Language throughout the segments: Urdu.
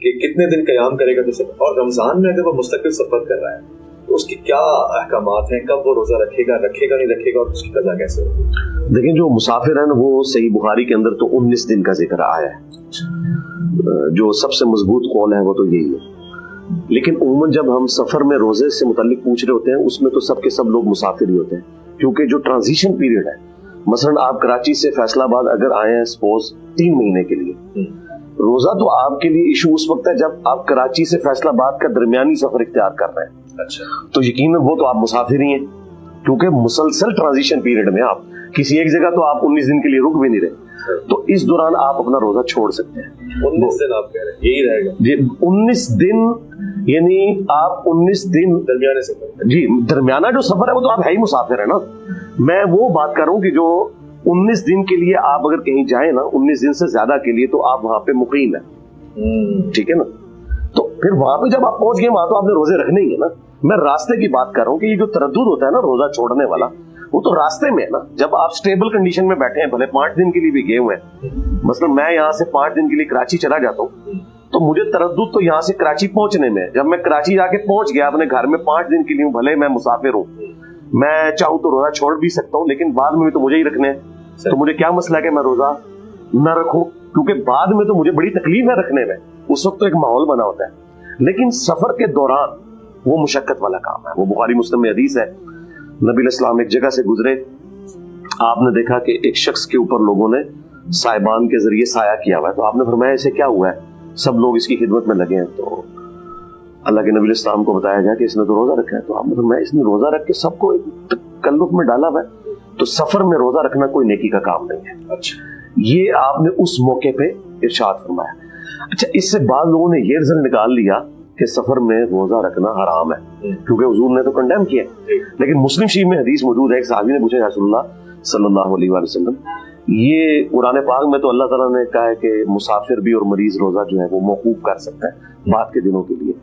کہ کتنے دن قیام کرے گا تو سفر, اور رمضان میں اگر وہ مستقل سفر کر رہا ہے تو اس کی کیا احکامات ہیں, کب وہ روزہ رکھے گا نہیں رکھے گا, اور اس کی قضا کیسے ہوگی؟ دیکھیں جو مسافر ہیں نا وہ صحیح بخاری کے اندر تو 19 دن کا ذکر آیا ہے, جو سب سے مضبوط قول ہے وہ تو یہی ہے. لیکن عموماً جب ہم سفر میں روزے سے متعلق پوچھ رہے ہوتے ہیں اس میں تو سب کے سب لوگ مسافر ہی ہوتے ہیں, کیونکہ جو ٹرانزیشن پیریڈ ہے, مثلا آپ کراچی سے فیصل آباد اگر آئے ہیں سپوز 3 مہینے کے لیے, روزہ تو آپ کے لیے ایشو اس وقت ہے جب آپ کراچی سے فیصل آباد کا درمیانی سفر اختیار کر رہے ہیں. اچھا, تو یقیناً وہ تو آپ مسافر ہی ہیں, کیونکہ مسلسل ٹرانزیشن پیریڈ میں آپ کسی ایک جگہ تو آپ 19 دن کے لیے رک بھی نہیں رہے, تو اس دوران آپ اپنا روزہ چھوڑ سکتے ہیں. 19 دن آپ کہہ رہے ہیں یہی رہے گا جی, 19 دن یعنی آپ 19 دن درمیانے سفر, جی درمیانہ جو سفر ہے وہ تو آپ ہے ہی مسافر ہے نا. میں وہ بات کر رہا ہوں کہ جو 19 دن کے لیے آپ اگر کہیں جائیں نا 19 دن سے زیادہ کے لیے, تو آپ وہاں پہ مقیم ہیں, ٹھیک ہے نا. تو پھر وہاں پہ جب آپ پہنچ گئے وہاں تو آپ نے روزے رکھنے ہی ہے نا. میں راستے کی بات کر رہا ہوں کہ یہ جو تردد ہوتا ہے نا روزہ چھوڑنے والا, وہ تو راستے میں ہے نا. جب آپ سٹیبل کنڈیشن میں بیٹھے ہیں, بھلے 5 دن کے لیے بھی گئے ہوئے ہیں, مثلا میں یہاں سے 5 دن کے لیے کراچی چلا جاتا ہوں, تو مجھے تردد تو یہاں سے کراچی پہنچنے میں. جب میں کراچی جا کے پہنچ گیا اپنے گھر میں 5 دن کے لیے ہوں, بھلے میں مسافر ہوں, میں چاہوں تو روزہ چھوڑ بھی سکتا ہوں, لیکن بعد میں بھی تو مجھے ہی رکھنے ہیں. تو مجھے کیا مسئلہ ہے کہ میں روزہ نہ رکھوں, کیونکہ بعد میں تو مجھے بڑی تکلیف ہے رکھنے میں, اس وقت تو ایک ماحول بنا ہوتا ہے. لیکن سفر کے دوران وہ مشقت والا کام ہے. وہ بخاری مسلم میں حدیث ہے, نبی علیہ السلام ایک جگہ سے گزرے, آپ نے دیکھا کہ ایک شخص کے اوپر لوگوں نے سائبان کے ذریعے سایہ کیا ہوا ہے, تو آپ نے فرمایا اسے کیا ہوا ہے, سب لوگ اس کی خدمت میں لگے ہیں. تو اللہ کے نبی علیہ السلام کو بتایا گیا کہ اس نے تو روزہ رکھا ہے. تو آپ نے فرمایا اس نے روزہ رکھ کے سب کو ایک تکلف میں ڈالا ہوا ہے, تو سفر میں روزہ رکھنا کوئی نیکی کا کام نہیں ہے. اچھا, یہ آپ نے اس موقع پہ ارشاد فرمایا. اچھا, اس سے بعض لوگوں نے یہ رزلٹ نکال لیا کہ سفر میں روزہ رکھنا حرام ہے, کیونکہ حضور نے تو کنڈیم کیا. لیکن مسلم شریف میں حدیث موجود ہے, ایک صحابی نے پوچھا یا رسول اللہ صلی اللہ علیہ وآلہ وسلم, یہ قرآن پاک میں تو اللہ تعالیٰ نے کہا ہے کہ مسافر بھی اور مریض روزہ جو ہے وہ موقوف کر سکتا ہے بعد کے دنوں کے لیے,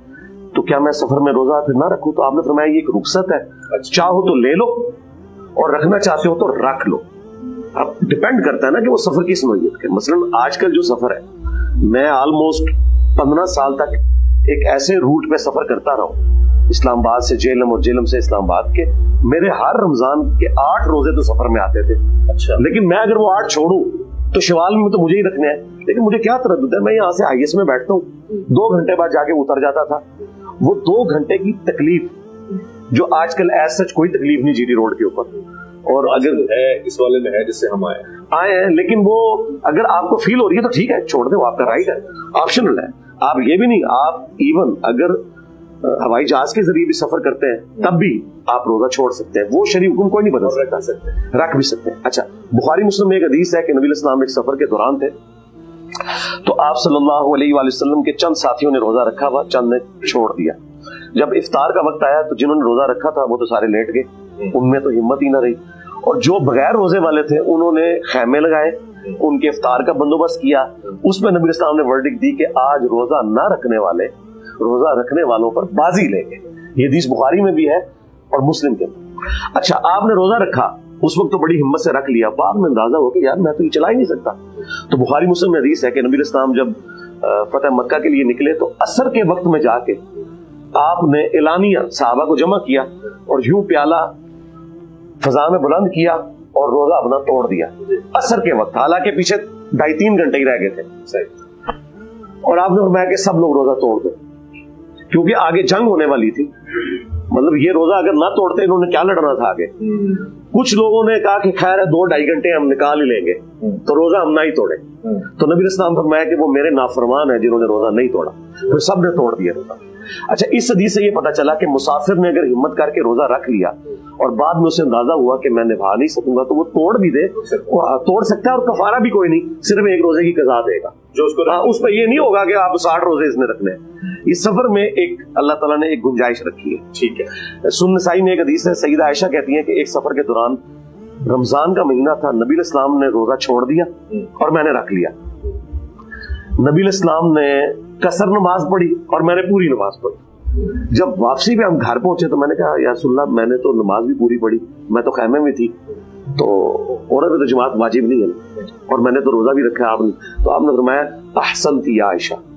تو کیا میں سفر میں روزہ پھر نہ رکھوں؟ تو آپ نے فرمایا یہ ایک رخصت ہے, چاہو تو لے لو اور رکھنا چاہتے ہو تو رکھ لو. اب ڈپینڈ کرتا ہے نا کہ وہ سفر کس نوعیت کے. مثلا آج کل جو سفر ہے, میں آلموسٹ 15 سال تک ایک ایسے روٹ پہ سفر کرتا رہا ہوں, اسلام آباد سے جہلم اور جہلم سے اسلام آباد کے. میرے ہر رمضان کے 8 روزے تو سفر میں آتے تھے. اچھا, لیکن میں اگر وہ 8 چھوڑوں تو شوال میں تو مجھے ہی رکھنے ہیں. لیکن مجھے کیا تردد ہے, میں یہاں سے آئی ایس میں بیٹھتا ہوں, 2 گھنٹے بعد جا کے اتر جاتا تھا. وہ 2 گھنٹے کی تکلیف جو آج کل ایز سچ کوئی تکلیف نہیں جی ٹی روڈ کے اوپر, اور اگر ہے اس والے میں ہے جس سے ہم آئے ہیں, لیکن وہ اگر آپ کو فیل ہو رہی ہے تو ٹھیک ہے, چھوڑ دیں, وہ آپ کا رائٹ ہے, آپشنل ہے. آپ یہ بھی نہیں, آپ ایون اگر ہوائی جہاز کے ذریعے بھی سفر کرتے ہیں تب بھی آپ روزہ چھوڑ سکتے ہیں, وہ شریع حکم کوئی نہیں بدل سکتے, رکھ بھی سکتے ہیں. اچھا, بخاری مسلم میں ایک حدیث ہے کہ نبی علیہ السلام ایک سفر کے دوران تھے, تو آپ صلی اللہ علیہ وآلہ وسلم کے چند ساتھیوں نے روزہ رکھا ہوا, چند نے چھوڑ دیا. جب افطار کا وقت آیا تو جنہوں نے روزہ رکھا تھا وہ تو سارے لیٹ گئے, ان میں تو ہمت ہی نہ رہی, اور جو بغیر روزے والے تھے انہوں نے خیمے لگائے, ان کے افطار کا بندوبست کیا. اس میں نبی السلام نے ورڈک دی کہ آج روزہ نہ رکھنے والے روزہ رکھنے والوں پر بازی لیں گے. یہ حدیث بخاری میں بھی ہے اور مسلم کے میں. اچھا, آپ نے روزہ رکھا, اس وقت تو بڑی ہمت سے رکھ لیا, بعد میں اندازہ ہو کہ یار میں تو یہ چلا ہی نہیں سکتا. تو بخاری مسلم میں حدیث ہے کہ نبی السلام جب فتح مکہ کے لیے نکلے تو عصر کے وقت میں جا کے آپ نے اعلانیہ صحابہ کو جمع کیا اور یوں پیالہ فضا میں بلند کیا اور روزہ اپنا توڑ دیا عصر کے وقت, حالانکہ پیچھے 2.5-3 گھنٹے ہی رہ گئے تھے. اور آپ نے فرمایا کہ سب لوگ روزہ توڑ دو, کیونکہ آگے جنگ ہونے والی تھی. مطلب یہ روزہ اگر نہ توڑتے انہوں نے کیا لڑنا تھا آگے. کچھ لوگوں نے کہا کہ خیر ہے 2-2.5 گھنٹے ہم نکال ہی لیں گے تو روزہ ہم نہ ہی توڑیں. تو نبی السلام فرمایا کہ وہ میرے نافرمان ہیں جنہوں نے روزہ نہیں توڑا, پھر سب نے توڑ دیا روزہ. اچھا, اس حدیث سے یہ پتا چلا کہ مسافر نے اگر ہمت کر کے روزہ رکھ لیا اور بعد میں اسے اندازہ ہوا کہ میں نبھا نہیں سکوں گا تو وہ توڑ بھی دے, توڑ سکتا ہے, اور کفارہ بھی کوئی نہیں, صرف 1 روزے کی قضا دے گا جو اس پہ یہ نہیں ہوگا کہ آپ 60 روزے اس نے رکھنے ہیں. اس سفر میں ایک اللہ تعالیٰ نے ایک گنجائش رکھی ہے. ٹھیک ہے, سنن نسائی میں ایک حدیث ہے, سیدہ عائشہ کہتی ہیں کہ ایک سفر کے دوران رمضان کا مہینہ تھا, نبی علیہ السلام نے روزہ چھوڑ دیا اور میں نے رکھ لیا. نبی علیہ السلام نے قصر نماز پڑھی اور میں نے پوری نماز پڑھی. جب واپسی پہ ہم گھر پہنچے تو میں نے کہا یا رسول اللہ میں نے تو نماز بھی پوری پڑھی, میں تو خیمے میں تھی, تو عورت میں تو جماعت واجب نہیں ہے, اور میں نے تو روزہ بھی رکھا آپ نے. تو آپ نے فرمایا احسنتی یا عائشہ,